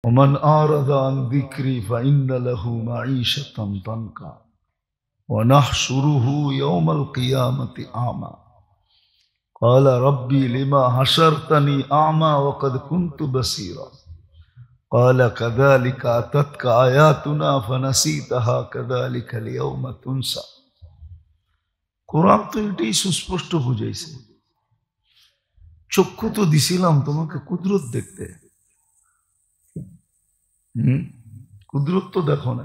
ومن أعرض عن ذكري فإن له معيشة ضنكا ونحشره يوم القيامة أعمى قال ربي لما حشرتني أعمى وقد كنت بصيرا قال كذلك أتتك آياتنا فنسيتها كذلك اليوم تنسى কোরআন তো এটাই সুস্পষ্ট বুঝাইছে। চক্ষু তো দিছিলাম তোমাকে কুদরত দেখতে, কুদরত তো দেখো না।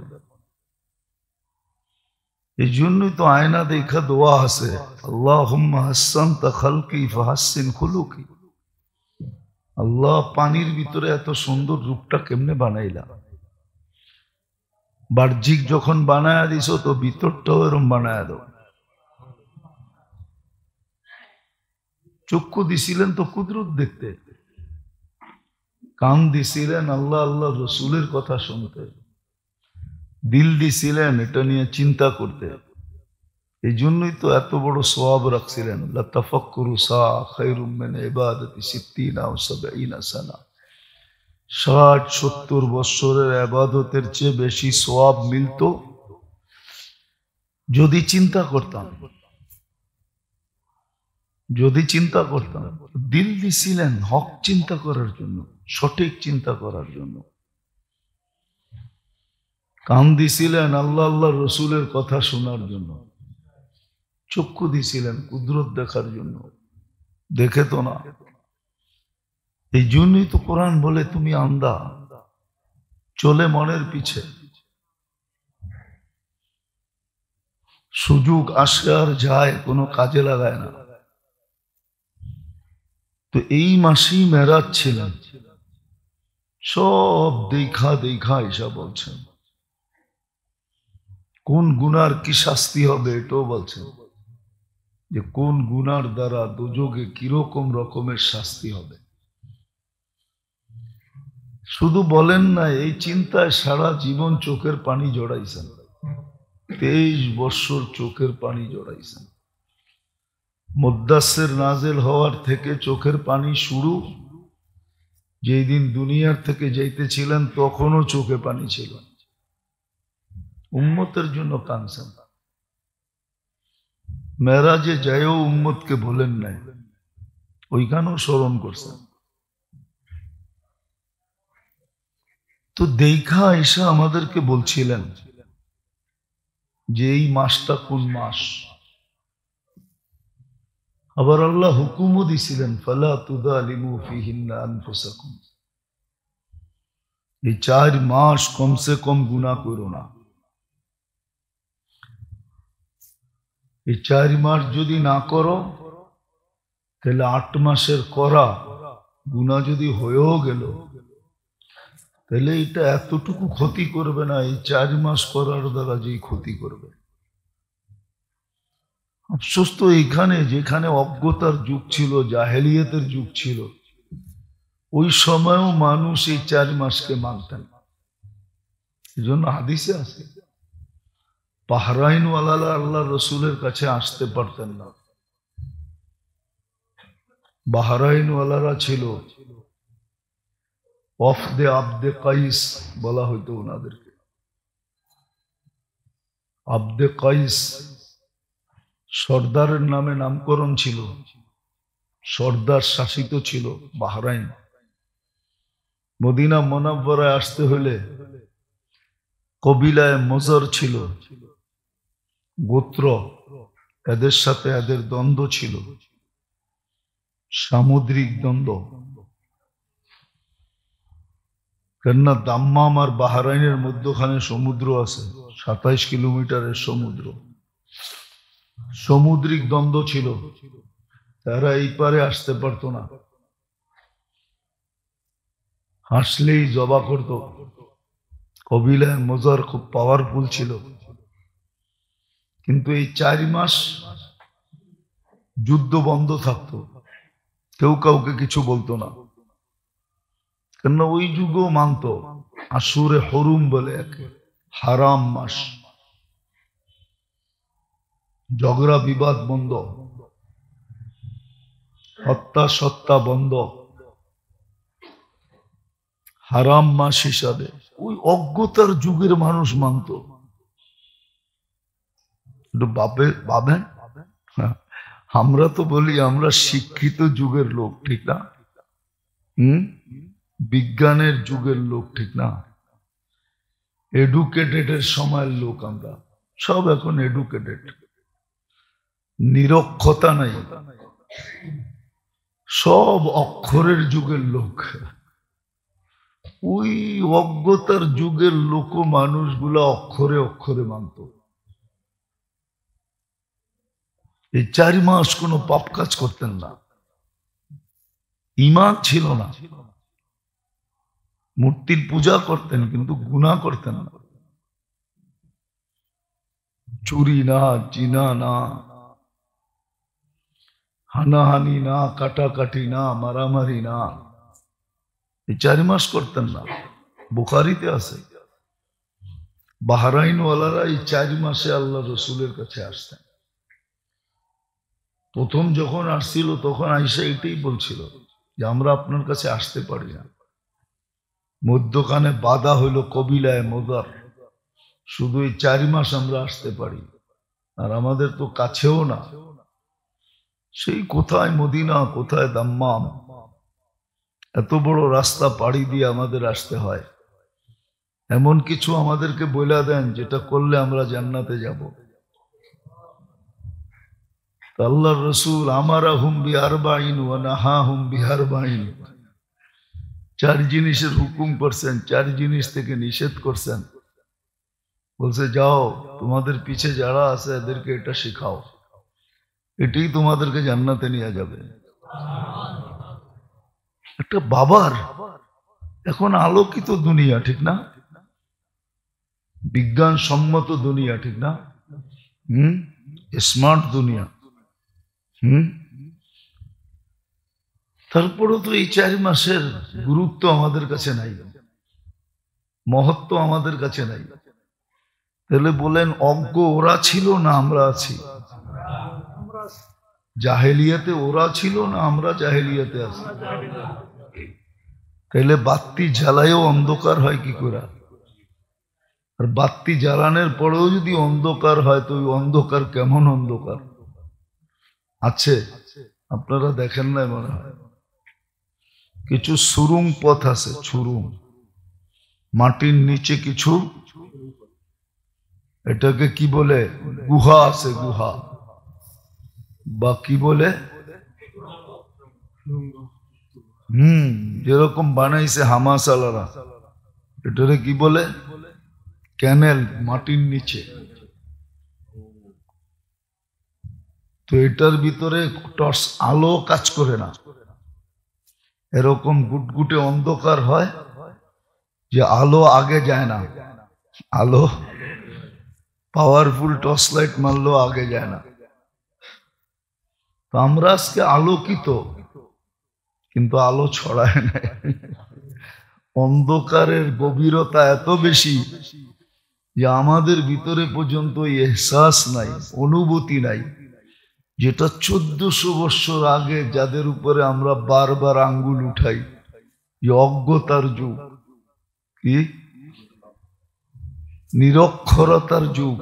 এই জন্যই তো আয়না দেখা দোয়া আছে, আল্লাহুম্মা হাসসানতা খালকি ফাহাসসিন খুলুকি। আল্লাহ পানির ভিতরে এত সুন্দর রূপটা কেমনে বানাইলা, বাহ্যিক যখন বানায়া দিছো তো ভিতরটাও এরম বানায়া দাও। চক্ষু দিছিলেন তো কুদরত দেখতে, কান দিছিলেন আল্লাহ আল্লাহ রসুলের কথা শুনতে, দিল দিছিলেন এটা নিয়ে চিন্তা করতে। এই জন্যই তো এত বড় সওয়াব রাখছিলেন, লাতাফাক্কুরু সাআ খায়রুম মিন ইবাদাতি 60 আও 70 সানা। 60-70 বছরের ইবাদতের চেয়ে বেশি সওয়াব মিলতো যদি চিন্তা করতাম, যদি চিন্তা করতাম। দিল দিছিলেন হক চিন্তা করার জন্য, সঠিক চিন্তা করার জন্য। কান দিছিলেন আল্লাহ আল্লাহ রসুলের কথা শোনার জন্য। চক্ষু দিছিলেন কুদরত দেখার জন্য, দেখে তো না। এই জন্যই তো কোরআন বলে তুমি আন্ধা, চলে মনের পিছে। সুযোগ আসে আর যায়, কোনো কাজে লাগায় না। তো এই মাসেই মেরাজ ছিলেন, সব দেখা দেখা এসা বলছেন। কোন গুনার কি শাস্তি হবে এটাও বলছেন, যে কোন গুনার দ্বারা দোজগে কিরকম রকমের শাস্তি হবে। শুধু বলেন না, এই চিন্তায় সারা জীবন চোখের পানি জড়াইছেন। 23 বছর চোখের পানি জড়াইছেন। মুদ্দাসসির নাজিল হওয়ার থেকে চোখের পানি শুরু। যেই দিন দুনিয়ার থেকে যাইতেছিলেন তখনও চোখে পানি ছিল, উম্মতের জন্য কাঁদছেন। মেরাজে যায়ও উম্মতকে বলেন নাই, ওইখানেও স্মরণ করছেন। তো দেখা এসা আমাদেরকে বলছিলেন যে এই মাসটা কোন মাস। আবার আল্লাহ হুকুমও দিছিলেন, ফালা তুযালিমু ফীহিন্না আনফুসাকুম। এই 4 মাস কমসে কম গুনাহ করো না। এই 4 মাস যদি না করো তাহলে 8 মাসের করা গুনাহ যদি হয়েও গেল তাহলে এটা এতটুকু ক্ষতি করবে না, এই 4 মাস করার দ্বারা যেই ক্ষতি করবে। আফসোস তো এখানে, যেখানে অজ্ঞতার যুগ ছিল, জাহেলিয়াতের যুগ ছিল, ওই সময়ও মানুষ এই 4 মাসকে মানতেন। এই জন্য হাদিসে আছে, বাহরাইন ওয়ালারা আল্লাহ রসুলের কাছে আসতে পারতেন না। বাহরাইন ওয়ালারা ছিল, ওয়াফদে আবদে কাইস বলা হইতো ওনাদেরকে। আবদে কাইস সর্দারের নামে নামকরণ ছিল, সর্দার শাসিত ছিল বাহরাইন। মদিনা মুনাওয়ারায় আসতে হলে কবিলায় মজর ছিল, গোত্র, এদের সাথে এদের দ্বন্দ্ব ছিল, সামুদ্রিক দ্বন্দ্ব। কেননা দাম্মাম আর বাহরাইনের মধ্যখানে সমুদ্র আছে, 27 কিলোমিটারের সমুদ্র। সামুদ্রিক দ্বন্দ্ব ছিল, তারা এই পারে আসতে পারতো না, হাসলেই জবা করত। কবিলায় মজার খুব পাওয়ারফুল ছিল, কিন্তু এই 4 মাস যুদ্ধ বন্ধ থাকতো, কেউ কাউকে কিছু বলতো না। কেননা ওই যুগও মানত আশুরে হরুম বলে একে, হারাম মাস, ঝগড়া বিবাদ বন্ধ, হত্যা সত্তা বন্ধ, হারাম মাস হিসাবে। ওই অজ্ঞতার যুগের মানুষ মানত। একটু ভাবেন, আমরা তো বলি আমরা শিক্ষিত যুগের লোক, ঠিক না? বিজ্ঞানের যুগের লোক, ঠিক না? এডুকেটেডের সময়ের লোক আমরা সব এখন এডুকেটেড। নিরক্ষতা নাই, সব অক্ষরের যুগের লোক। ওই অজ্ঞতার যুগের লোক মানুষগুলা অক্ষরে অক্ষরে মানত। এই 4 মাস কোনো পাপ কাজ করতেন না, ঈমান ছিল না, মূর্তির পূজা করতেন কিন্তু গুনাহ করতেন না। চুরি না, জিনা না, হানাহানি না, কাটাকাটি না, মারামারি না, এই 4 মাস করতেন না। বুখারীতে আছে বাহরাইন ওয়ালারা এই 4 মাসে আল্লাহ রসুলের কাছে আসতেন। প্রথম যখন আসছিল তখন আয়েশা এটাই বলছিল যে আমরা আপনার কাছে আসতে পারি না। মধ্যখানে বাধা হইল কবিলায় মুদার, শুধু এই 4 মাস আমরা আসতে পারি, আর আমাদের তো কাছেও না, সেই কোথায় মদিনা, কোথায় দাম্মাম, এত বড় রাস্তা পাড়ি দিয়ে আমাদের আসতে হয়। এমন কিছু আমাদেরকে বলে দেন যেটা করলে আমরা জান্নাতে যাব। আল্লাহর রাসূল আমারাহুম বিআরবাইন ওয়া নাহাহুম বিআরবাইন, 4 জিনিসের হুকুম করছেন, 4 জিনিস থেকে নিষেধ করছেন। বলছে যাও তোমাদের পিছে যারা আছে এদেরকে এটা শেখাও, এটাই তোমাদেরকে জান্নাতে নিয়ে যাবে। একটা বাবার এখন আলোকিত দুনিয়া, ঠিক না? বিজ্ঞান সম্মত দুনিয়া, ঠিক না? স্মার্ট দুনিয়া। তারপরে তো এই 4 মাসের গুরুত্ব আমাদের কাছে নাই, মহত্ব আমাদের কাছে নাই। তাহলে বলেন অজ্ঞ ওরা ছিল না আমরা আছি? জাহেলিয়াতে ওরা ছিল না আমরা জাহেলিয়াতে আছি? তাহলে বাতি জ্বালায়ও অন্ধকার হয় কি করে? আর বাতি জ্বালানোর পরেও যদি অন্ধকার হয় তো ওই অন্ধকার কেমন অন্ধকার আছে আপনারা দেখেন না? মনে হয় কিছু সুরুং পথ আছে, সুরুং, মাটির নিচে কিছু, এটাকে কি বলে, গুহা আছে, গুহা, বা কি বলে, যেরকম বানাইছে হামাসালারা, এটারে কি বলে, ক্যানেল, মাটির নিচে। তো এটার ভিতরে টর্চ আলো কাজ করে না, এরকম গুটগুটে অন্ধকার হয় যে আলো আগে যায় না। আলো পাওয়ারফুল টর্চ লাইট মারলেও আগে যায় না। তো আমরা আজকে আলোকিত কিন্তু আলো ছড়ায় না। অন্ধকারের গভীরতা এত বেশি যে আমাদের ভিতরে পর্যন্ত এহসাস নাই, অনুভূতি নাই, যেটা 1400 বছর আগে যাদের উপরে আমরা বারবার আঙ্গুল উঠাই, যে অজ্ঞতার যুগ, কি নিরক্ষরতার যুগ,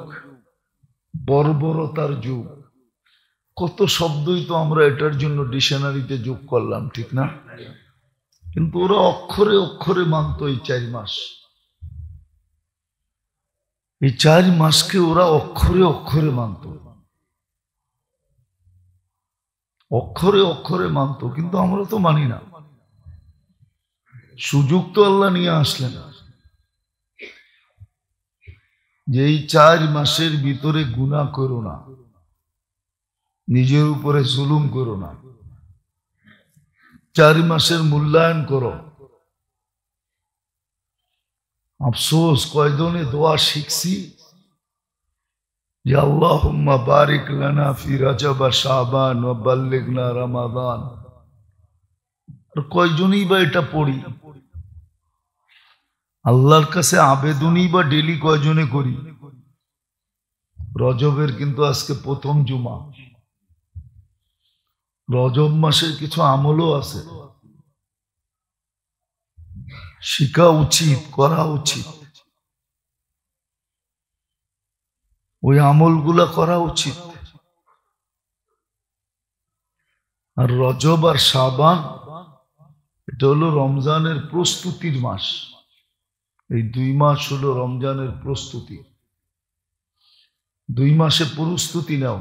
বর্বরতার যুগ, কত শব্দই তো আমরা এটার জন্য ডিকশনারিতে যোগ করলাম, ঠিক না? কিন্তু ওরা অক্ষরে অক্ষরে মানত এই 4 মাস। এই 4 মাসকে ওরা অক্ষরে অক্ষরে মানত, অক্ষরে অক্ষরে মানত, কিন্তু আমরা তো মানি না। সুযোগ তো আল্লাহ নিয়ে আসলেন যে এই 4 মাসের ভিতরে গুনাহ করো না, নিজের উপরে জুলুম করো না, 4 মাসের মূল্যায়ন করো। আফসোস কয়জনে দোয়া শিখছি যে আল্লাহুম্মা বারিক লানা ফি রাজাব ওয়া শাবান ওয়া বাল্লিগনা রমাদান, আর কয়জনই বা এটা পড়ি? আল্লাহর কাছে আবেদনই বা ডেলি কয়জনে করি? রজবের কিন্তু আজকে প্রথম জুমা, রজব মাসের কিছু আমলও আছে, শিখা উচিত, করা উচিত, ওই আমলগুলা করা উচিত। আর রজব আর শাবান এটা হলো রমজানের প্রস্তুতির মাস। এই 2 মাস হলো রমজানের প্রস্তুতি। 2 মাসে প্রস্তুতি নাও,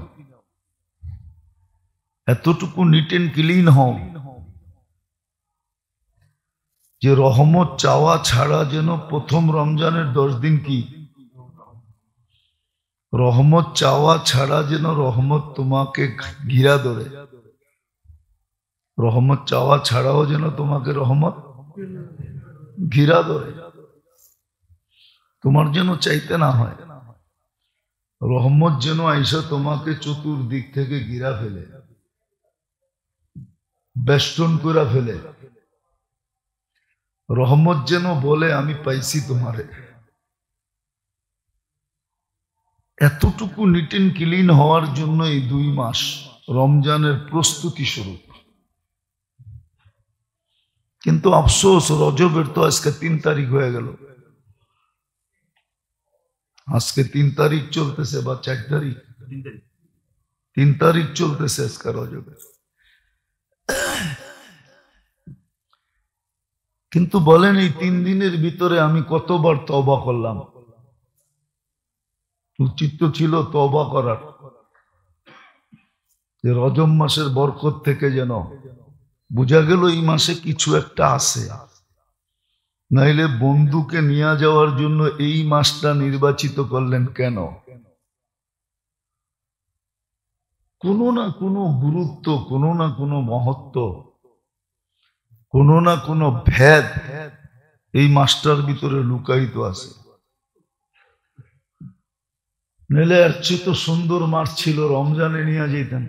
এতটুকু নিট এন্ড ক্লিন হও যে রহমত চাওয়া ছাড়া যেন প্রথম রমজানের 10 দিন কি রহমত চাওয়া ছাড়া যেন রহমত তোমাকে ঘিরা ধরে, রহমত চাওয়া ছাড়াও যেন তোমাকে রহমত ঘিরা ধরে, তোমার যেন চাইতে না হয়। রহমত যেন আইসা তোমাকে চতুর্দিক থেকে ঘিরা ফেলে, বেষ্টন করে ফেলে। রহমত যেন বলে আমি পাইছি তোমারে। এতটুকু নিট এন্ড ক্লিন হওয়ার জন্য এই 2 মাস রমজানের প্রস্তুতি শুরু। কিন্তু আফসোস, রজবের তো আজকে 3 তারিখ হয়ে গেল। আজকে 3 তারিখ চলতেছে বা 4 তারিখ, 3 তারিখ চলতেছে আজকে রজবের। কিন্তু বলেন এই 3 দিনের ভিতরে আমি কতবার তওবা করলাম? উচিত তো ছিল তওবা করার, যে রজব মাসের বরকত থেকে যেন বোঝা গেল এই মাসে কিছু একটা আছে। নাইলে বন্ধুকে নিয়ে যাওয়ার জন্য এই মাসটা নির্বাচিত করলেন কেন? কোনো না কোনো গুরুত্ব, কোনো না কোনো মহত্ব, কোনো না কোনো ভেদ এই মাসটার ভিতরে লুকায়িত আছে। নাইলে এর চেয়ে তো সুন্দর মাস ছিল রমজানে নিয়ে যেতেন,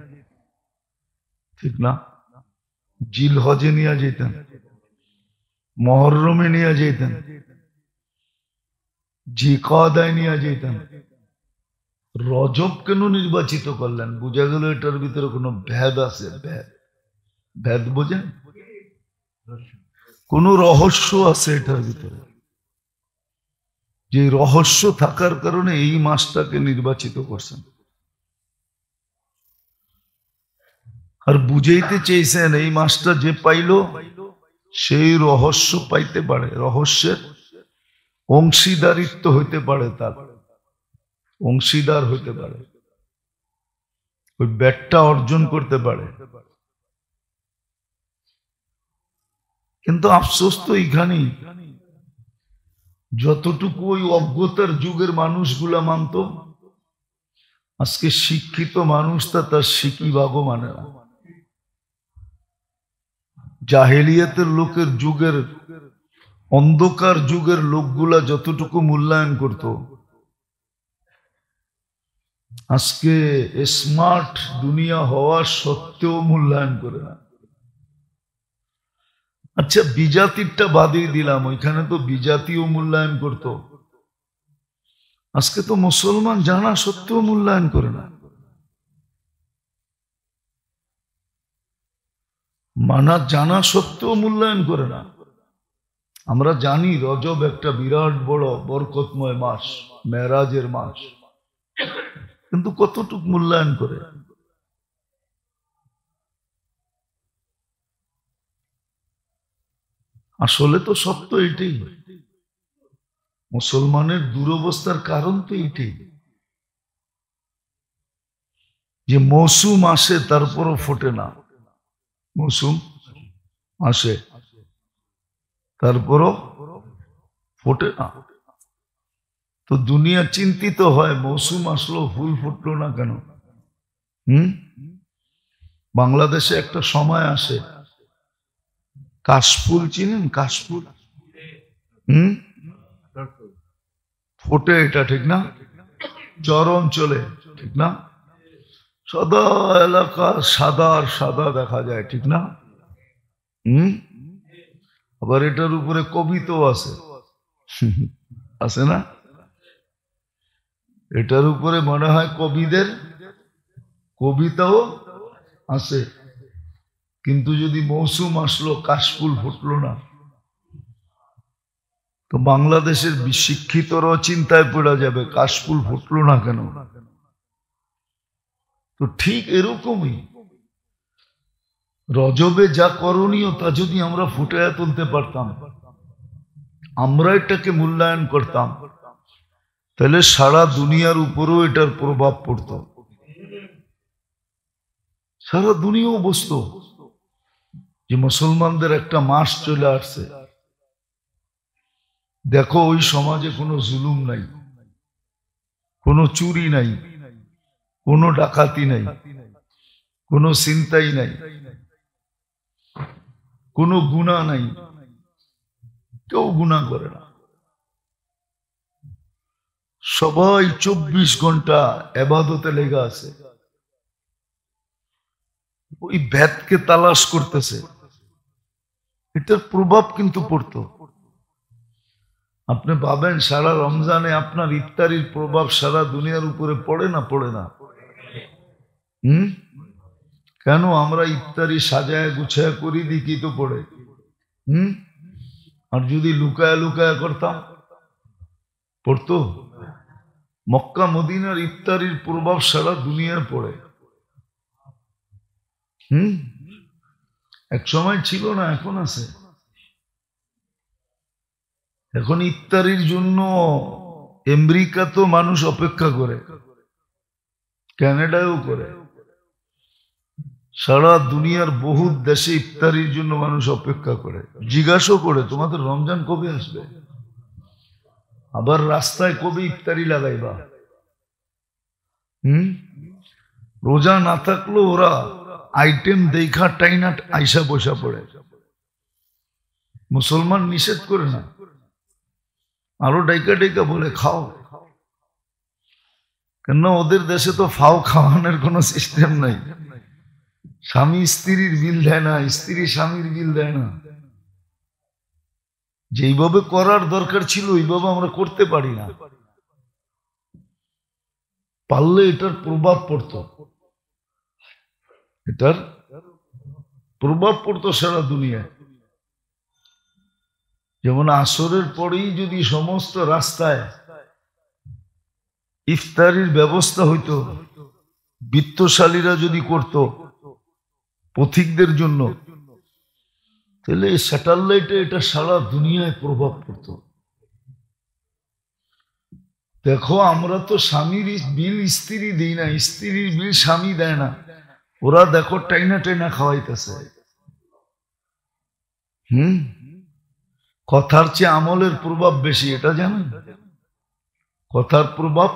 ঠিক না? জিল হজে নিয়ে যেতেন, মহরমে নিয়ে যেতেন, জিকাদায় নিয়ে যেতেন। রজব কেন নির্বাচিত করলেন? বোঝা গেল এটার ভিতরে কোনো ভেদ আছে। ভেদ, ভেদ বোঝেন? কোন রহস্য আছে এটার ভিতরে, যে রহস্য থাকার কারণে এই মাসটাকে নির্বাচিত করছেন। আর বুঝাইতে চেয়েছেন এই মাসটা যে পাইল সেই রহস্য পাইতে পারে, রহস্যের অংশীদারিত্ব হইতে পারে, তার অংশীদার হইতে পারে, ওই ব্যাটটা অর্জন করতে পারে। কিন্তু আফসোস তো এইখানেই, যতটুকু ওই অজ্ঞতার যুগের মানুষগুলা মানত, আজকে শিক্ষিত মানুষটা তার শিকিবাগও মানে না। জাহেলিয়াতের লোকের যুগের, অন্ধকার যুগের লোকগুলা যতটুকু মূল্যায়ন করত, আজকে স্মার্ট দুনিয়া হওয়া সত্ত্বেও মূল্যায়ন করে না। আচ্ছা, বিজাতিরটা বাদই দিলাম, ওইখানে তো বিজাতিও মূল্যায়ন করত। আজকে তো মুসলমান জানা সত্ত্বেও মূল্যায়ন করে না, মানা জানা সত্ত্বেও মূল্যায়ন করে না। আমরা জানি রজব একটা বিরাট বড় বরকতময় মাস, মেরাজের মাস, কিন্তু কতটুকু মূল্যায়ন করে? আসলে তো সত্য এটাই, মুসলমানের দুরবস্থার কারণ তো এটাই, যে মৌসুম আসে তারপরও ফোটে না। মৌসুম আসে তারপরও ফোটে না। তো দুনিয়া চিন্তিত হয়, মৌসুম আসলো ফুল ফুটলো না কেন? বাংলাদেশে একটা সময় আসে, কাশফুল চিনেন? কাশফুল ফোটে, এটা ঠিক না? চর অঞ্চলে, ঠিক না? সাদা এলাকা, সাদা আর সাদা দেখা যায়, ঠিক না? আবার এটার উপরে কবিতাও আছে, আছে না? এটার উপরে মনে হয় কবিদের কবিতাও আছে। কিন্তু যদি মৌসুম আসলো, কাশফুল ফুটলো না, তো বাংলাদেশের শিক্ষিতরাও চিন্তায় পড়া যাবে, কাশফুল ফুটলো না কেন। তো ঠিক এরকমই রজবে যা করণীয় তা যদি আমরা ফুটিয়ে তুলতে পারতাম, আমরা এটাকে মূল্যায়ন করতাম, তাহলে সারা দুনিয়ার উপরেও এটার প্রভাব পড়তো। সারা দুনিয়াও বুঝতো যে মুসলমানদের একটা মাস চলে আসছে। দেখো ওই সমাজে কোনো জুলুম নাই, কোনো চুরি নাই, কোনো ডাকাতি নাই, কোনো চিন্তাই নাই, কোনো গুনাহ নাই, কেউ গুনাহ করে না। সবাই 24 ঘন্টা ইবাদতে লেগে আছে, ওই ভেদকে তালাশ করতেছে। এটার প্রভাব কিন্তু পড়তো। আপনি ভাবেন সারা রমজানে আপনার ইফতারির প্রভাব সারা দুনিয়ার উপরে পড়ে না? পড়ে না? কেন আমরা ইফতারি সাজায় গুছায় করি দিকি তো পড়ে। আর যদি লুকায় লুকায় করতাম পড়তো? মক্কা মদিনার ইফতারির প্রভাব সারা দুনিয়ার পড়ে। এক সময় ছিল না, এখন আছে। এখন ইফতারির জন্য আমেরিকা তো মানুষ অপেক্ষা করে, কানাডায়ও করে, সারা দুনিয়ার বহু দেশে ইফতারির জন্য মানুষ অপেক্ষা করে, জিজ্ঞাসা করে তোমাদের রমজান কবে আসবে, আবার রাস্তায় কবে ইফতারি লাগাইবা। রোজা না থাকলেও ওরা আইটেম দেখা টাইনা আইসা বসা পড়ে। মুসলমান নিষেধ করে না, আরো ডাইকা ডাইকা বলে খাও, কেন ওদের দেশে তো ফাও খাওয়ানোর কোন সিস্টেম নাই। স্বামী স্ত্রীর বিল দেয় না, স্ত্রী স্বামীর বিল দেয় না। যেইভাবে করার দরকার ছিল ওইভাবে আমরা করতে পারি না। পারলে এটার প্রভাব পড়তো, এটার প্রভাব পড়তো সারা দুনিয়ায়। যেমন আসরের পরেই যদি সমস্ত রাস্তায় ইফতারির ব্যবস্থা হইতো, বিত্তশালীরা যদি করত পথিকদের জন্য, তাহলে স্যাটেলাইটে এটা সারা দুনিয়ায় প্রভাব পড়ত। দেখো আমরা তো স্বামীর বিল স্ত্রী দিই না, স্ত্রীর বিল স্বামী দেয় না, ওরা দেখো টাইনা টাইনা খাওয়াইতেছে। কথার চেয়ে আমলের প্রভাব বেশি, এটা জানেন? কথার প্রভাব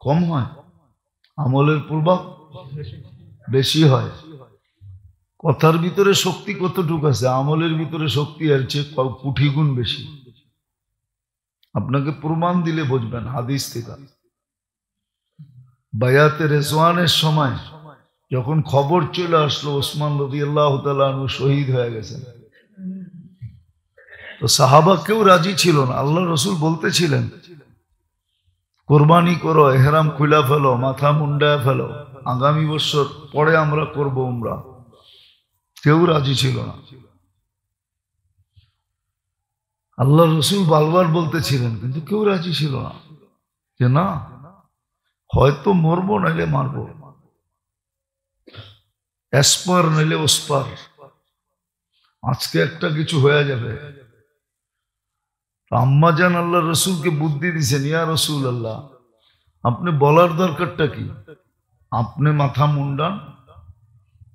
কম হয়, আমলের প্রভাব বেশি হয়। কথার ভিতরে শক্তি কতটুকু আছে, আমলের ভিতরে শক্তি আর চেয়ে কোটি গুণ বেশি। আপনাকে প্রমাণ দিলে বুঝবেন হাদিস থেকে। বায়াতে রেজওয়ানের সময় যখন খবর চলে আসলো ওসমান রাদিয়াল্লাহু তাআলা আনহু শহীদ হয়ে গেছেন, তো সাহাবা কেউ রাজি ছিল না। আল্লাহ রসুল বলতেছিলেন কোরবানি করো, এহরাম খুলা ফেলো, মাথা মুন্ডায় ফেলো, আগামী বছর পরে আমরা করব উমরা। কেউ রাজি ছিল না। আল্লাহ রসুল বারবার বলতেছিলেন, কিন্তু কেউ রাজি ছিল না, যে না হয়তো মরবো নাইলে মারবো, এসপার নাইলে ওসপার, আজকে একটা কিছু হয়ে যাবে। আম্মা জান আল্লাহ রসুলকে বুদ্ধি দিছেন, ইয়া রসুল আল্লাহ আপনি বলার দরকারটা কি, আপনি মাথা মুন্ডান,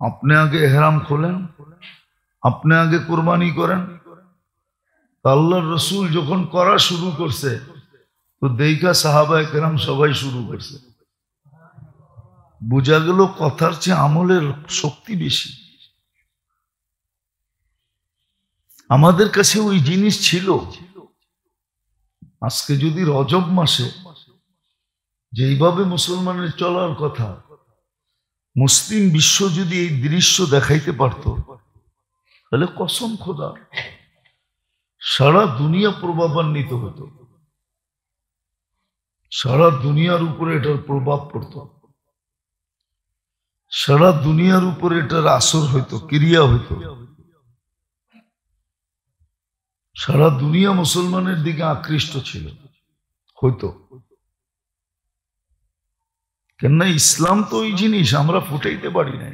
আপনি আগে এহরাম খোলেন, আপনি আগে কোরবানি করেন। আল্লাহ রসুল যখন করা শুরু করছে তো দেখা সাহাবায়ে কেরাম সবাই শুরু করছে। বোঝা গেল কথার চেয়ে আমলের শক্তি বেশি। আমাদের কাছে ওই জিনিস ছিল। আজকে যদি রজব মাসে যেইভাবে মুসলমানের চলার কথা, মুসলিম বিশ্ব যদি এই দৃশ্য দেখাইতে পারত, তাহলে কসম খোদা সারা দুনিয়া প্রভাবান্বিত হতো, সারা দুনিয়ার উপরে এটার প্রভাব পড়ত, সারা দুনিয়ার উপরে এটার আসর হইতো, ক্রিয়া হইতো। সারা দুনিয়া মুসলমানের দিকে আকৃষ্ট ছিল, হয়তো কেননা ইসলাম তো ওই জিনিস আমরা ফুটাইতে পারি না।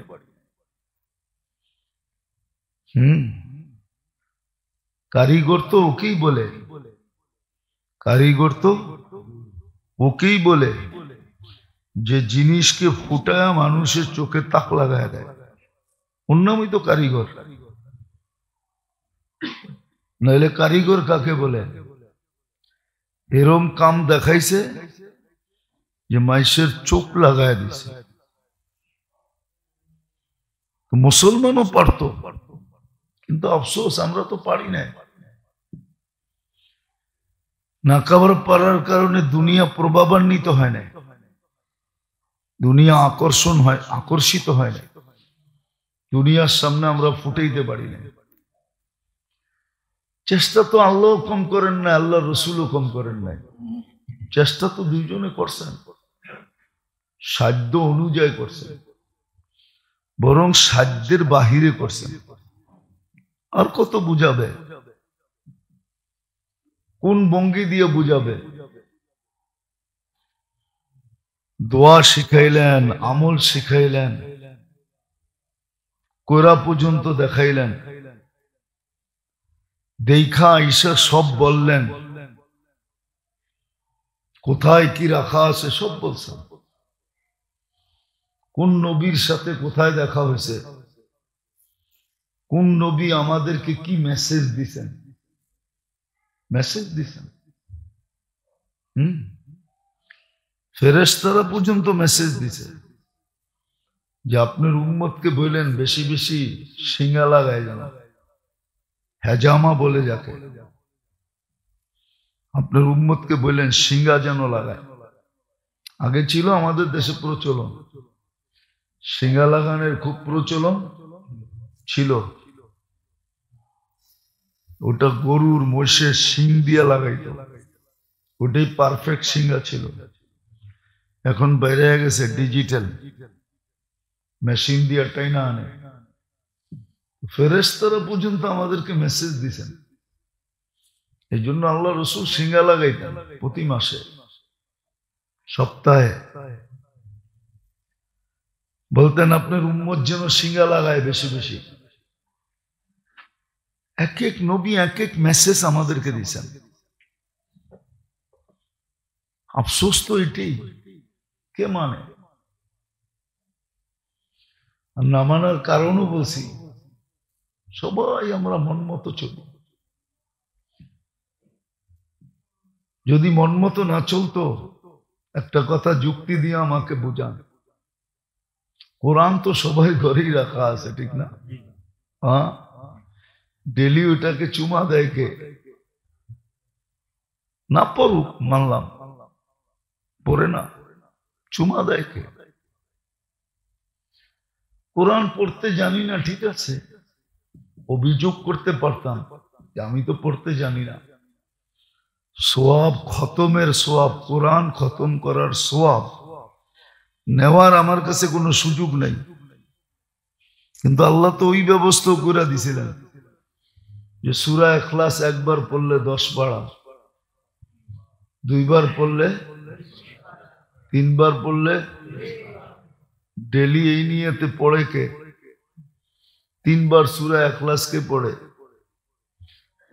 কারিগর তো ওকেই বলে, কারিগর তো ওকেই বলে যে জিনিসকে ফুটায় মানুষের চোখে তাক লাগায় দেয়, ওর নামই তো কারিগর। নাহলে কারিগর কাকে বলে? এরম কাম দেখাইছে যে মাইসের চোখ লাগায় দিছে। মুসলমানও পারত, কিন্তু আফসোস আমরা তো পারি না। নাকাবার পারার কারণে দুনিয়া প্রভাবান্বিত হয় না, দুনিয়া আকর্ষিত হয় না, দুনিয়ার সামনে আমরা ফুটাইতে পারি না। চেষ্টা তো আল্লাহ কম করেন না, আল্লাহ রসুলও কম করেন নাই। চেষ্টা তো দুইজনে করছেন, সাধ্য অনুযায়ী করছেন, বরং সাধ্যের বাহিরে করছেন। আর কত বুঝাবে, কোন ভঙ্গি দিয়ে বুঝাবে? দোয়া শিখাইলেন, আমল শিখাইলেন, কোরা পর্যন্ত দেখাইলেন, দেখা ঈশা সব বললেন, কোথায় কি রাখা আছে সব বলছেন। কোন নবীর সাথে কোথায় দেখা হয়েছে, কোন নবী আমাদেরকে কি মেসেজ দিছেন, মেসেজ দিছেন। ফেরেশতারা পর্যন্ত মেসেজ দিছে যে আপনার উম্মতকে বললেন বেশি বেশি শিঙা লাগায় যেন, হেজামা বলে যাকে, আপনার উম্মতকে বললেন শিঙা যেন লাগায়। আগে ছিল আমাদের দেশে প্রচলন, শিঙা লাগানোর খুব প্রচলন ছিল। ওটা গরুর মহিষের শিং দিয়ে লাগাইতো, ওটাই পারফেক্ট শিঙা ছিল। এখন বাইরে গেছে ডিজিটাল, মেশিন দিয়ে টাইনা আনে। ফেরেশতারা পর্যন্ত আমাদেরকে মেসেজ দিছেন। এই জন্য আল্লাহ রসুল শিঙা লাগাইতেন প্রতি মাসে, সপ্তাহে। বলতেন আপনার উম্মত যেন শিঙা লাগায় বেশি বেশি। এক এক নবী এক এক মেসেজ আমাদেরকে দিয়েছেন। আফসোস তো এটাই, কে মানে? আর না মানার কারণও বলছি, সবাই আমরা মন মতো চলি। যদি মন মতো না চলতো, একটা কথা যুক্তি দিয়ে আমাকে বুঝান। কোরআন তো সবাই ঘরেই রাখা আছে, ঠিক না? হ্যাঁ, ডেলি ওটাকে চুমা দেয় কে? না পড়ুক মানলাম, পড়ে না, চুমা দেয় কে? কোরআন পড়তে জানি না, ঠিক আছে, অভিযোগ করতে পারতাম যে আমি তো পড়তে জানি না। সোয়াব, খতমের সোয়াব, কোরআন খতম করার সোয়াব নেওয়ার আমার কাছে কোনো সুযোগ নেই। কিন্তু আল্লাহ তো ওই ব্যবস্থা করে দিছিলেন যে সূরা ইখলাস একবার পড়লে 10 পারা, 2 বার পড়লে, 3 বার পড়লে, ডেলি এই নিয়তে পড়ে কে? 3 বার সূরা ইখলাসকে পড়ে।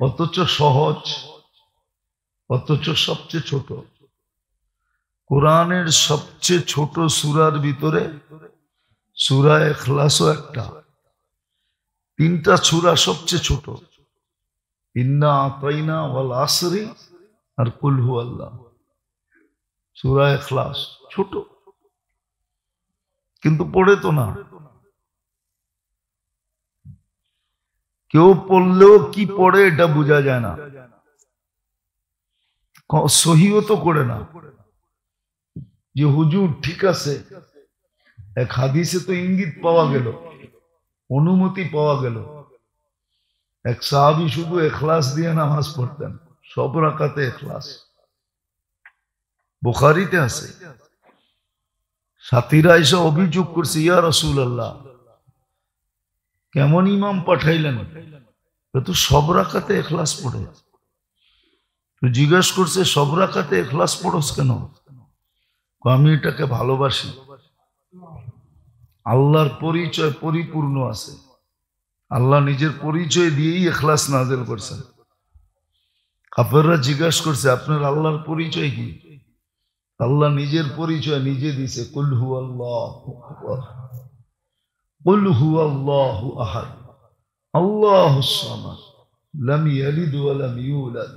অথচ সহজ, অথচ সবচেয়ে ছোট। কোরআনের সবচেয়ে ছোট সূরার ভিতরে সূরা ইখলাসও একটা। 3টা সূরা সবচেয়ে ছোট, ইন্না আতাইনা ওয়াল আসরি আর কুল হুয়াল্লাহ। সূরা ইখলাস ছোট, কিন্তু পড়ে তো না। কেউ পড়লেও কি পড়ে এটা বোঝা যায় না, সহিও তো করে না যে হুজুর ঠিক আছে। এক হাদিসে তো ইঙ্গিত পাওয়া গেল, অনুমতি পাওয়া গেল। এক সাহাবী শুধু ইখলাস দিয়ে নামাজ পড়তেন, সব রাকাতে ইখলাস, বুখারীতে আছে। সাথীরা এসে অভিযোগ করছে, ইয়া রাসূলুল্লাহ, কেমন ইমাম পাঠাইলেন তো সব রাকাতে ইখলাস পড়ে। তো জিজ্ঞেস করছে সব রাকাতে ইখলাস পড়োস কেন? আমি এটাকে ভালোবাসি। আল্লাহর পরিচয় পরিপূর্ণ আছে, আল্লাহ নিজের পরিচয় দিয়েই ইখলাস নাযিল করছেন। কাফেররা জিজ্ঞেস করছে আপনার আল্লাহর পরিচয় কি? আল্লাহ নিজের পরিচয় নিজে দিছে, কুল হুয়াল্লাহু আহাদ, কুল হুয়াল্লাহু আহাদ, আল্লাহুস সামাদ, লাম ইয়ালিদ ওয়া লাম ইউলাদ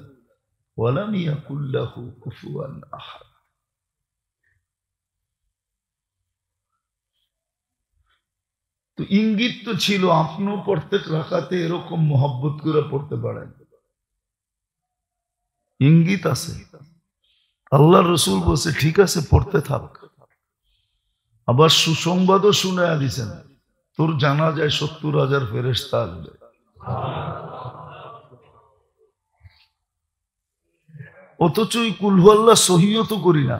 ওয়া লাম ইয়াকুল লাহু কুফুয়ান আহাদ। তো ইঙ্গিত তো ছিল আপনিও প্রত্যেক রাকাতে এরকম মোহাব্বত করে পড়তে পারেন, ইঙ্গিত আছে। আল্লাহ রসুল বলছে ঠিক আছে পড়তে থাক। আবার সুসংবাদও শুনায়া দিছেন, তোর জানা যায় 70,000 ফেরেশতা আসবে। অথচ ওই কুল হু আল্লাহ সহিও তো করি না।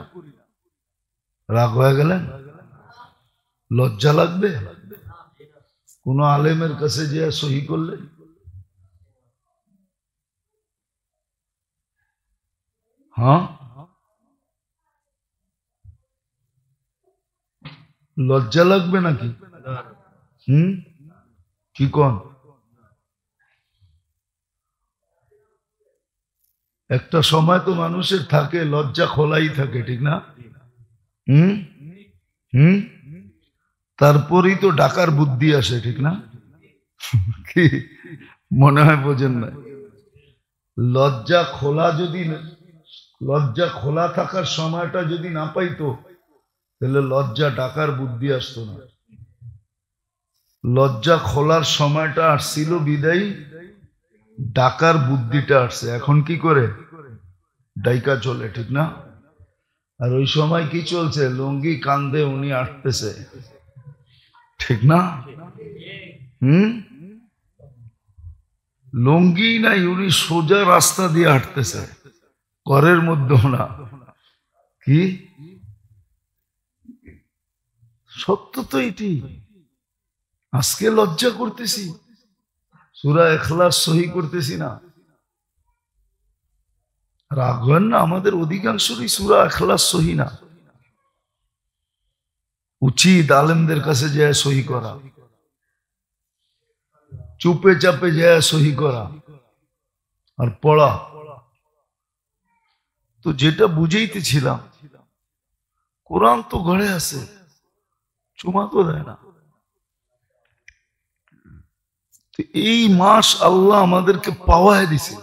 রাগ হয়ে গেলেন? লজ্জা লাগবে কোন আলেমের কাছে যে সহি করলে? হ্যাঁ, লজ্জা লাগবে নাকি? কি কোন? একটা সময় তো মানুষের থাকে লজ্জা খোলাই থাকে, ঠিক না? হুম হুম তারপরেই তো ডাকার বুদ্ধি আসে, ঠিক না? কি মনে হয় বোঝেন না? লজ্জা খোলা থাকার সময়টা যদি না পাইতো তাহলে লজ্জা ডাকার বুদ্ধি আসতো না। লজ্জা খোলার সময়টা আসছিল বিদায়ী ডাকার বুদ্ধিটা আসছে। এখন কি করে? ডাইকা চলে, ঠিক না? আর ওই সময় কি চলছে? লুঙ্গি কান্দে উনি আটতেছে, ঠিক না? লুঙ্গি নাই, উনি সোজা রাস্তা দিয়ে হাঁটতেছে, ঘরের মধ্যেও না। কি সত্য তো এটি। আজকে লজ্জা করতেছি, সূরা ইখলাস সহি করতেছি না। রাগ হন না, আমাদের অধিকাংশই সূরা ইখলাস সহি না। উচিত আলেমদের কাছে যায় সহি করা, চুপে চাপে যায় সহি করা আর পড়া। তো যেটা বুঝাইতেছিলাম, কোরআন তো ঘরে আছে, চুমা তো দেয় না। এই মাস আল্লাহ আমাদেরকে পাওয়ায় দিছে,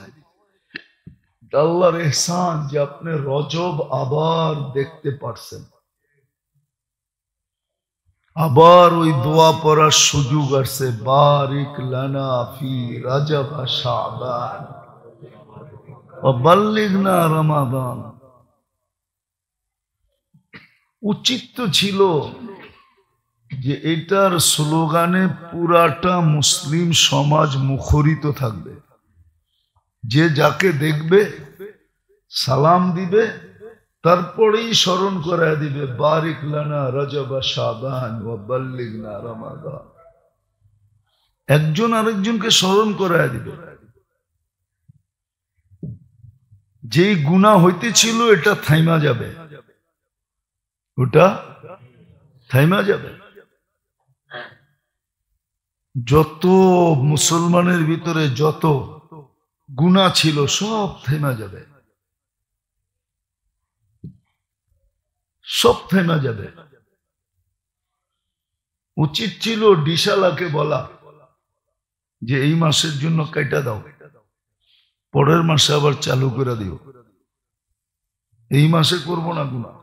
আল্লাহর ইহসান যে আপনি রজব আবার দেখতে পারছেন, আবার ওই দোয়া পড়ার সুযোগ আসছে, বারিক লানা ফি রজব শাবান ওয়া বাল্লিগনা রমাদান। উচিত তো ছিল যে এটার স্লোগানে পুরাটা মুসলিম সমাজ মুখরিত থাকবে, যে যাকে দেখবে সালাম দিবে, তারপরেই স্মরণ করায় দিবে বারিক লানা রজব শাবান ওয়া বাল্লিগনা রমাদান। একজন আরেকজনকে স্মরণ করায় দিবে। যেই গুনাহ হইতেছিল এটা থাইমা যাবে, ওটা থাইমা যাবে। যত মুসলমানের ভিতরে যত গুনাহ ছিল সব থেমা যাবে, সব থেমা যাবে। উচিত ছিল ডিশালাকে বলা যে এই মাসের জন্য কেটে দাও, পরের মাসে আবার চালু করে দিও, এই মাসে করবো না গুনাহ।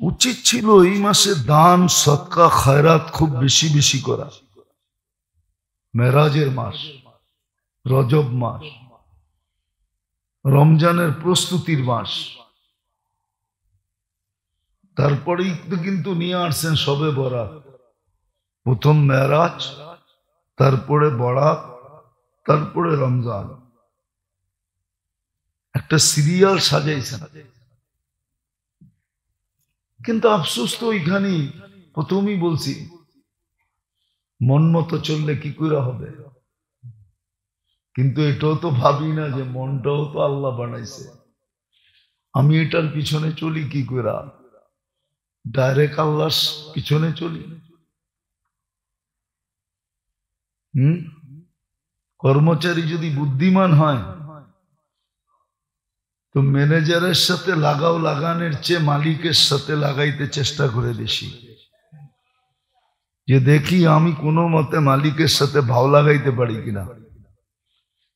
উচিত ছিল এই মাসে দান সদকা খায়রাত খুব বেশি বেশি করা। মেরাজের মাস, রজব মাস, রমজানের প্রস্তুতির মাস। তারপরেই কিন্তু নিয়ে আসছেন সবে বরাত, প্রথম মেরাজ, তারপরে বরাত, তারপরে রমজান। একটা সিরিয়াল সাজাইছেন। কিন্তু আফসোস তো ওইখানেই, প্রথমেই বলছি, মন মতো চললে কি করে হবে? কিন্তু এটাও তো ভাবি না যে মনটাও তো আল্লাহ বানাইছে, আমি এটার পিছনে চলি কি করে? ডাইরেক্ট আল্লাহর পিছনে চলি। কর্মচারী যদি বুদ্ধিমান হয় তো ম্যানেজারের সাথে লাগানের চেয়ে মালিকের সাথে লাগাইতে চেষ্টা করে বেশি, যে দেখি আমি কোনো মতে মালিকের সাথে ভাও লাগাইতে পারি কিনা।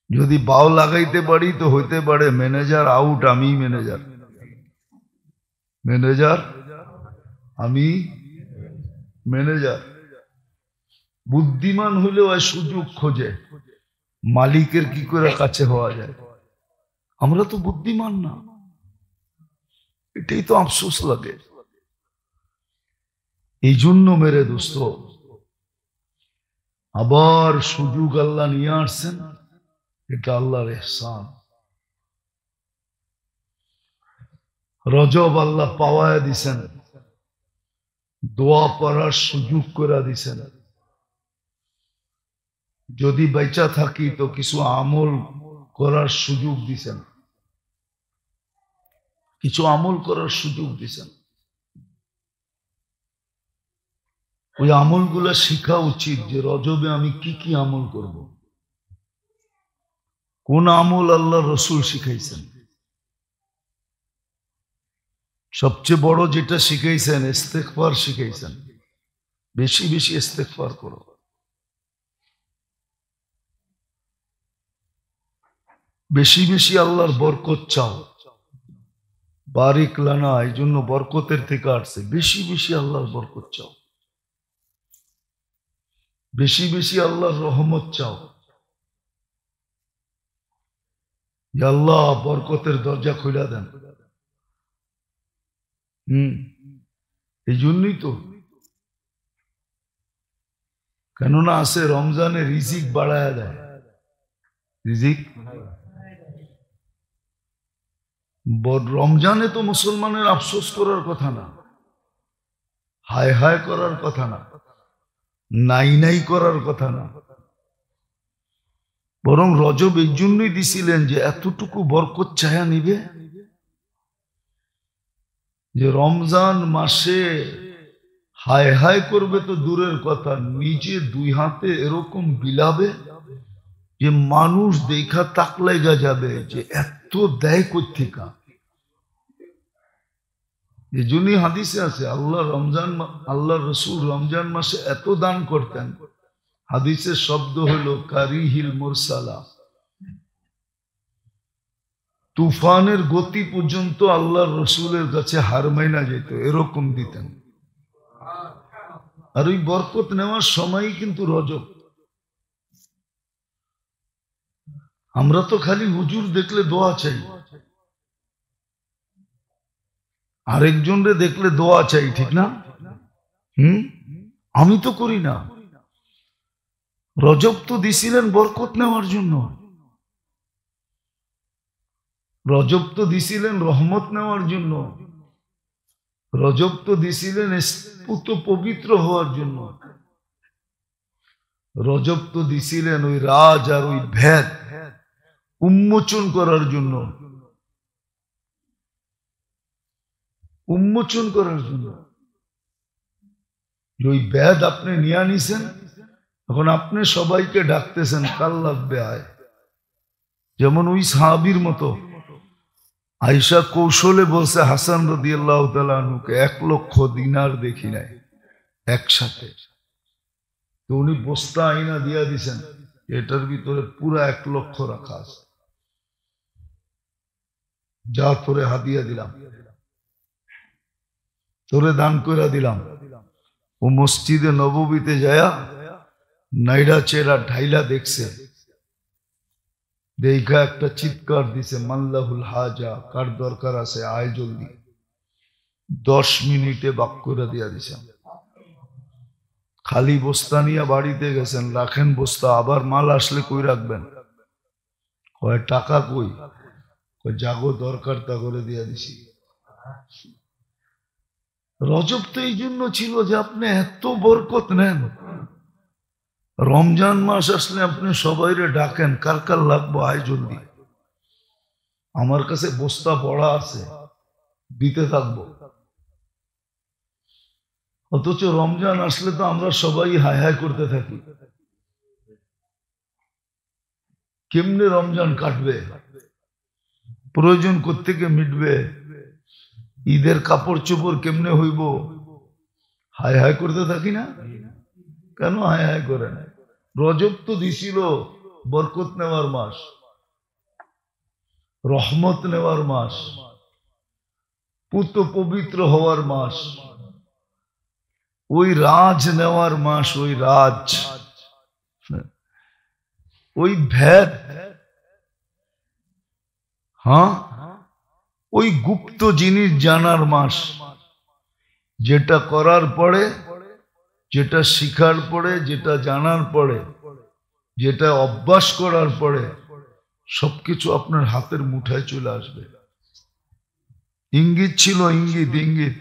যদি ভাও লাগাইতে পারি তো হইতে পারে ম্যানেজার আউট, আমি ম্যানেজার, ম্যানেজার আমি ম্যানেজার। বুদ্ধিমান হইলেও সুযোগ খোঁজে মালিকের কি করে কাছে হওয়া যায়। আমরা তো বুদ্ধিমান না, এটাই তো আফসোস লাগে। এই জন্য মেরে দোস্ত, আবার সুযোগ আল্লাহ নিয়ে আসছেন, এটা আল্লাহর ইহসান। রজব আল্লাহ পাওয়ায় দিছেন, দোয়া পড়ার সুযোগ করে দিছেন। যদি বেঁচা থাকি তো কিছু আমল করার সুযোগ দিছেন, কিছু আমল করার সুযোগ দিছেন। ওই আমলগুলা শিখা উচিত যে রজবে আমি কি কি আমল করব। কোন আমল আল্লাহ রসুল শিখাইছেন? সবচেয়ে বড় যেটা শিখাইছেন ইস্তেগফার শিখাইছেন। বেশি বেশি ইস্তেগফার করো। বেশি বেশি আল্লাহর বরকত চাও। বারিক লানা এই জন্য বরকতের থেকে আসছে, বেশি বেশি আল্লাহর বরকত চাও, বেশি বেশি আল্লাহর রহমত চাও। আল্লাহ বরকতের দরজা খুলে দেন। এই জন্যই তো, কেননা আছে রমজানে রিজিক বাড়ায় দেয়। রিজিক রমজানে তো মুসলমানের আফসোস করার কথা না, হায় হায় করার কথা না, নাই নাই করার কথা না, বরং রজব এই জন্যই দিছিলেন যে এতটুকু বরকত চায়া নিবে যে রমজান মাসে হায় হায় করবে তো দূরের কথা, নিজে দুই হাতে এরকম বিলাবে যে মানুষ দেখা তাক লাগা যাবে যে এত দেয় কোত্থেকা। এই জন্যই হাদিসে আছে আল্লাহ রসুল রমজান মাসে এত দান করতেন। হাদিসের শব্দ হলো কারিহিল মুরসালা, তুফানের গতি পর্যন্ত আল্লাহর রসুলের কাছে হার মাইনা যেত, এরকম দিতেন। আর ওই বরকত নেওয়ার সময়ই কিন্তু রজব। আমরা তো খালি হুজুর দেখলে দোয়া চাই, আরেকজনরে দেখলে দোয়া চাই, ঠিক না? আমি তো করি না। রজব তো দিছিলেন বরকত নেওয়ার জন্য, রজব তো দিছিলেন রহমত নেওয়ার জন্য, রজব তো দিছিলেন পবিত্র হওয়ার জন্য, রজব তো দিছিলেন ওই রাজ আর ওই ভেদ উন্মোচন করার জন্য, উন্মোচন করার জন্য। ওই ভেদ আপনি নিয়ে নিছেন, এখন আপনি সবাইকে ডাকতেছেন কাল লাগবে আয়। যেমন ওই সাহাবীর মতো আয়েশা কৌশলে বলছে হাসান রাদিয়াল্লাহু তাআলা আনহুকে 1 লক্ষ দিনার দেখি নাই একসাথে। তো উনি বস্তা আইনা দিয়া দিছেন, এটার ভিতরে পুরা 1 লক্ষ রাখা আছে, যা তোরে হাদিয়া দিলাম, তোরে দান করে দিলাম। ও মসজিদে নববীতে যায়া নাইরা চেরা ঢাইলা দেখছে, দেখা একটা চিৎকার দিছে, মাল্লাহুল হাজা, কার দরকার আছে আয় জলদি। 10 মিনিটে বাক করে দিয়া দিছে। খালি বস্তা নিয়ে বাড়িতে গেছেন, রাখেন বস্তা, আবার মাল আসলে কই রাখবেন? কয় টাকা কই? কয় জাগো দরকার তা করে দিয়া দিছি। রজব তো এই জন্য ছিল যে আপনি এত বরকত নেন, রমজান মাস আসলে আপনি সবাইরে ডাকেন, কার কার লাগবো আয় জলদি, আমার কাছে বস্তা পড়া আছে, দিতে থাকবো। অথচ রমজান আসলে তো আমরা সবাই হায় হায় করতে থাকি। কেমনে রমজান কাটবে, প্রয়োজন কোত্থেকে মিটবে, ঈদের কাপড় চোপড় কেমনে হইব, হায় হায় করতে থাকি না? কেন হায় হায় করেন? রজব তো দিছিল বরকত নেওয়ার মাস, রহমত নেওয়ার মাস, পুত পবিত্র হওয়ার মাস, ওই রাজ নেওয়ার মাস, ওই রাজ, ওই ভেদ, হ্যাঁ, ওই গুপ্ত জিনিস জানার মাস, যেটা করার পরে, যেটা শিখার পরে, যেটা জানার পরে, যেটা অভ্যাস করার পরে সবকিছু আপনার হাতের মুঠায় চলে আসবে। ইঙ্গিত ছিল, ইঙ্গিত, ইঙ্গিত,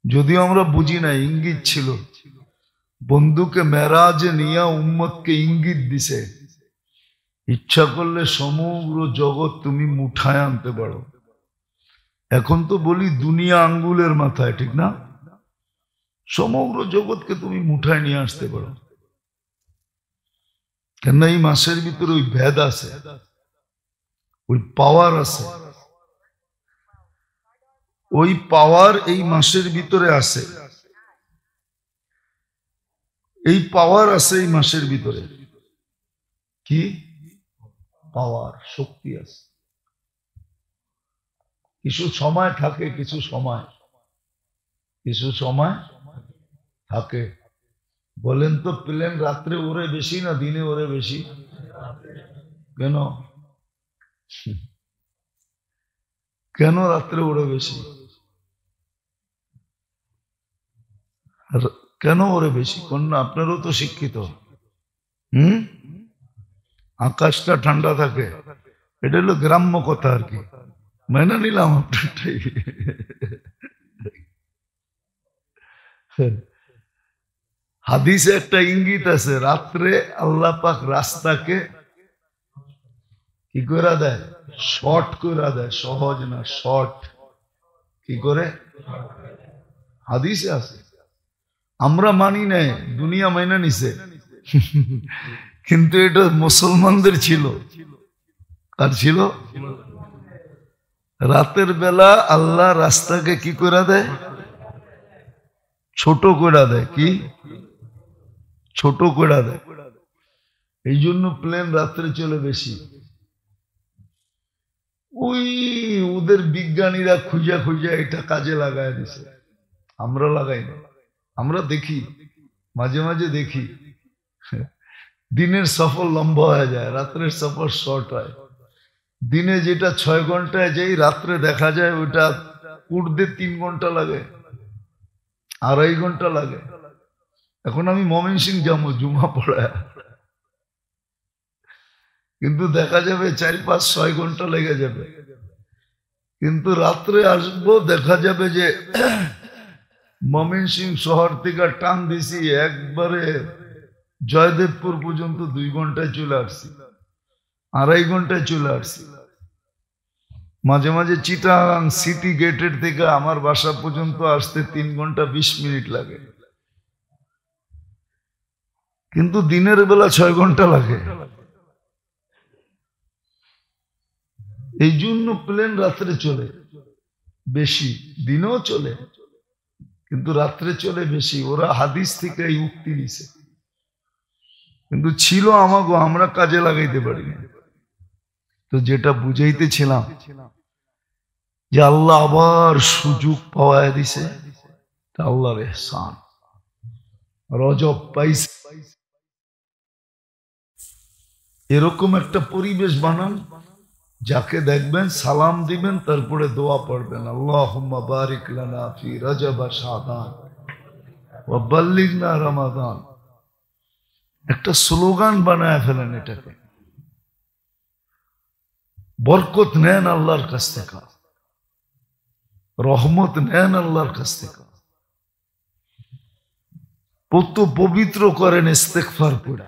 যদিও আমরা বুঝি না, ইঙ্গিত ছিল। বন্ধুকে মেরাজে নিয়ে উম্মতকে ইঙ্গিত দিছে, ইচ্ছা করলে সমগ্র জগৎ তুমি মুঠায় আনতে পারো। এখন তো বলি দুনিয়া আঙ্গুলের মাথায়, ঠিক না? সমগ্র জগৎকে তুমি মুঠায় নিয়ে আসতে পারো। কেন এই মাসের ভিতরে ওই ভেদ আছে, ওই পাওয়ার আছে, ওই পাওয়ার এই মাসের ভিতরে আছে, এই পাওয়ার আছে এই মাসের ভিতরে। কি পাওয়ার, শক্তি আছে। কিছু সময় থাকে, কিছু সময় থাকে। বলেন তো, প্লেন রাত্রে ওরে বেশি না দিনে ওরে বেশি? কেন কেন রাত্রে ওরে বেশি? কেন ওরে বেশি? কন্যা আপনারও তো শিক্ষিত। আকাশটা ঠান্ডা থাকে, এটা হলো গ্রাম্য কথা আর কি, মেনে নিলাম আপনারটাই। হাদিসে একটা ইঙ্গিত আছে, রাত্রে আল্লাহ পাক রাস্তাকে কি করে দেয়? শর্ট করে দেয়, সহজ না, শর্ট। কি করে? হাদিসে আছে, আমরা মানি নাই, দুনিয়া মাইনা নিছে। কিন্তু এটা মুসলমানদের ছিল। আর ছিল, রাতের বেলা আল্লাহ রাস্তাকে কি করে দেয়? ছোট করে দেয়। কি ছোট করে দেয়? এই জন্য প্লেন রাত্রে চলে বেশি। ওই ওদের বিজ্ঞানীরা খুঁজা খুঁজা এটা কাজে লাগায় দিছে, আমরা লাগাই না। আমরা দেখি, মাঝে মাঝে দেখি, দিনের সফর লম্বা হয়ে যায়, রাত্রের সফর শর্ট হয়। দিনে যেটা 6 ঘন্টায় যাই, রাত্রে দেখা যায় ওইটা উঠতে 3 ঘন্টা লাগে, 2.5 ঘন্টা লাগে। এখন আমি ময়মনসিংহ যাবো জুমা পড়ায়, কিন্তু দেখা যাবে 4-5-6 ঘন্টা লেগে যাবে। কিন্তু রাত্রে আসবো, দেখা যাবে যে ময়মনসিংহ শহর থেকে টান দিছি একবারে জয়দেবপুর পর্যন্ত 2 ঘন্টায় চলে আসছি, 2.5 ঘন্টায় চলে আসছি। মাঝে মাঝে চিটাগাং সিটি গেটের থেকে আমার বাসা পর্যন্ত আসতে 3 ঘন্টা 20 মিনিট লাগে, কিন্তু দিনের বেলা 6 ঘন্টা লাগে। এই জন্য প্লেন রাত্রে চলে বেশি, দিনেও চলে কিন্তু রাত্রে চলে বেশি। ওরা হাদিস থেকে এই উক্তি দিছে, কিন্তু ছিল আমাগো, আমরা কাজে লাগাইতে পারি না। তো যেটা বুঝাইতেছিলাম যে আল্লাহ আবার সুযোগ পাওয়ায় দিছে, আল্লাহর ইহসান। রজব পাইছে, এরকম একটা পরিবেশ বানান, যাকে দেখবেন সালাম দিবেন, তারপরে দোয়া পড়বেন, আল্লাহুম্মা বারিক লানা ফি রজব শাবান ওয়া বাল্লিগনা রমাদান। একটা স্লোগান বানায় ফেলেন এটাকে। বরকত নেন আল্লাহর কাছ থেকে, রহমত নেন আল্লাহর কাছ থেকে। কত পবিত্র করেন ইস্তেগফার পড়া।